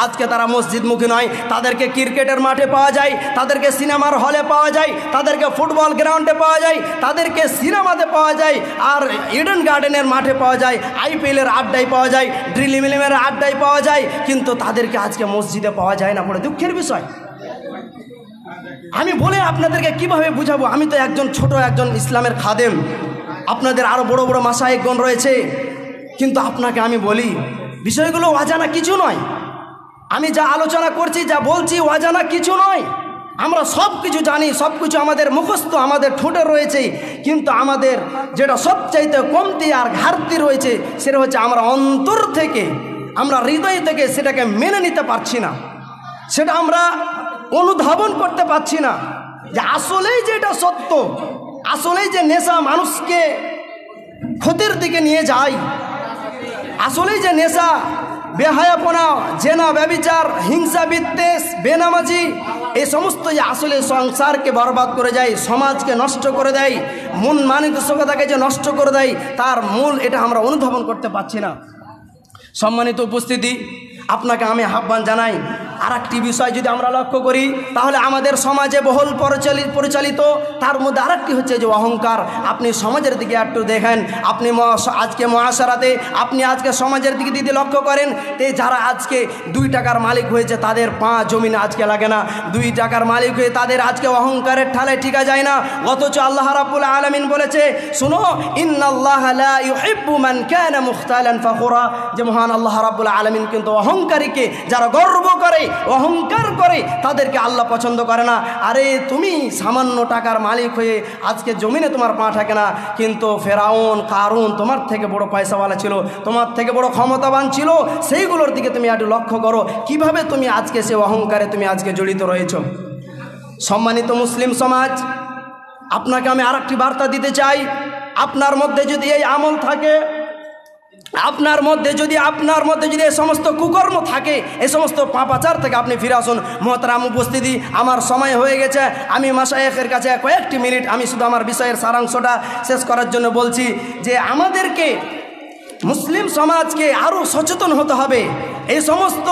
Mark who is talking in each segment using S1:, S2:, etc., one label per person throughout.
S1: আজকে তারা মসজিদমুখী নয়, তাদেরকে ক্রিকেটের মাঠে পাওয়া যায়, তাদেরকে সিনেমার হলে পাওয়া যায়, তাদেরকে ফুটবল গ্রাউন্ডে পাওয়া যায়, তাদেরকে সিনেমাতে পাওয়া যায়, আর ইডেন গার্ডেনের মাঠে পাওয়া যায়, আইপিএলের আড্ডায় পাওয়া যায়, ড্রিল ইলেভেনের আড্ডায় পাওয়া যায়, কিন্তু তাদেরকে আজকে মসজিদে পাওয়া যায় না। বড় দুঃখের বিষয়। আমি বলে আপনাদেরকে কিভাবে বুঝাবো? আমি তো একজন ছোট একজন ইসলামের খাদেম, আপনাদের আরো বড় বড় মাশায়েখগণ রয়েছে, কিন্তু আপনাকে আমি বলি বিষয়গুলো অজানা কিছু নয়। আমি যা আলোচনা করছি, যা বলছি অজানা কিছু নয়। আমরা সব কিছু জানি, সব কিছু আমাদের মুখস্থ, আমাদের ঠোঁটে রয়েছে, কিন্তু আমাদের যেটা সবচাইতে কমতি আর ঘাটতি রয়েছে সেটা হচ্ছে আমরা অন্তর থেকে, আমরা হৃদয় থেকে সেটাকে মেনে নিতে পারছি না, সেটা আমরা অনুধাবন করতে পারছি না যে আসলেই যে এটা সত্য, আসলেই যে নেশা মানুষকে ক্ষতির দিকে নিয়ে যায়, আসলেই যে নেশা, বেহায়াপনা, জেনা, ব্যভিচার, হিংসা, বিদ্বেষ, বেনামাজি, এই সমস্ত যে আসলে সংসারকে বরবাদ করে যায়, সমাজকে নষ্ট করে দেয়, মন মানসিকতাকে যে নষ্ট করে দেয়, তার মূল এটা আমরা অনুধাবন করতে পারছি না। সম্মানিত উপস্থিতি, আপনাকে আমি আহ্বান জানাই, আর একটি বিষয় যদি আমরা লক্ষ্য করি তাহলে আমাদের সমাজে বহুল পরিচালিত, তার মধ্যে আরেকটি হচ্ছে যে অহংকার। আপনি সমাজের দিকে একটু দেখেন, আপনি আজকে মহাশারাতে আপনি আজকে সমাজের দিকে যদি লক্ষ্য করেন, যারা আজকে 2 টাকার মালিক হয়েছে তাদের পা জমিন আজকে লাগে না, 2 টাকার মালিক হয়ে তাদের আজকে অহংকারের ঠালে টিকা যায় না। অথচ আল্লাহ রাব্বুল আলামিন বলেছে, শুনো, ইন্নাল্লাহা লা ইউহিব্বু মান কানা মুখতালান ফাখুরা, যে মহান আল্লাহ রাব্বুল আলামিন কিন্তু অহংকারীকে, যারা গর্ব করে, অহংকার করে, তাদেরকে আল্লাহ পছন্দ করে না। আরে তুমি সামান্য টাকার মালিক হয়ে আজকে জমিনে তোমার পা থাকে না, কিন্তু ফেরাউন, কারুন তোমার থেকে বড় পয়সাওয়ালা ছিল, তোমার থেকে বড় ক্ষমতাবান ছিল, সেইগুলোর দিকে তুমি একটু লক্ষ্য করো, কিভাবে তুমি আজকে সে অহংকারে তুমি আজকে জড়িত রয়েছ। সম্মানিত মুসলিম সমাজ, আপনাকে আমি আরেকটি বার্তা দিতে চাই, আপনার মধ্যে যদি এই আমল থাকে, আপনার মধ্যে যদি এই সমস্ত কুকর্ম থাকে, এই সমস্ত পাপাচার থেকে আপনি ফিরে আসুন। মোহতারাম উপস্থিতি, আমার সময় হয়ে গেছে, আমি মাশায়েখের কাছে কয়েকটি মিনিট আমি শুধু আমার বিষয়ের সারাংশটা শেষ করার জন্য বলছি যে আমাদেরকে, মুসলিম সমাজকে আরও সচেতন হতে হবে। এই সমস্ত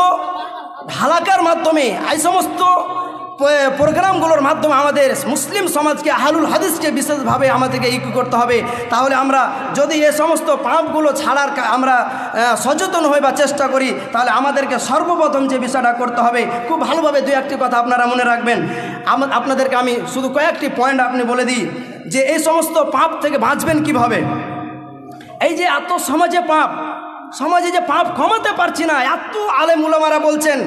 S1: হালাকার মাধ্যমে, এই সমস্ত প্রোগ্রামগুলোর মাধ্যমে আমাদের মুসলিম সমাজকে, আহলুল হাদিসকে বিশেষভাবে আমাদেরকে করতে হবে। তাহলে আমরা যদি এই সমস্ত পাপগুলো ছাড়ার আমরা সচেতন হই বা চেষ্টা করি, তাহলে আমাদেরকে সর্বপ্রথম যে বিষয়টা করতে হবে, খুব ভালোভাবে 2-1টি কথা আপনারা মনে রাখবেন। আপনাদেরকে আমি শুধু কয়েকটি পয়েন্ট আপনি বলে দিই যে এই সমস্ত পাপ থেকে বাঁচবেন কিভাবে। এই যে এত সমাজে যে পাপ কমাতে পারছি না, এত আলেম উলামারা বলছেন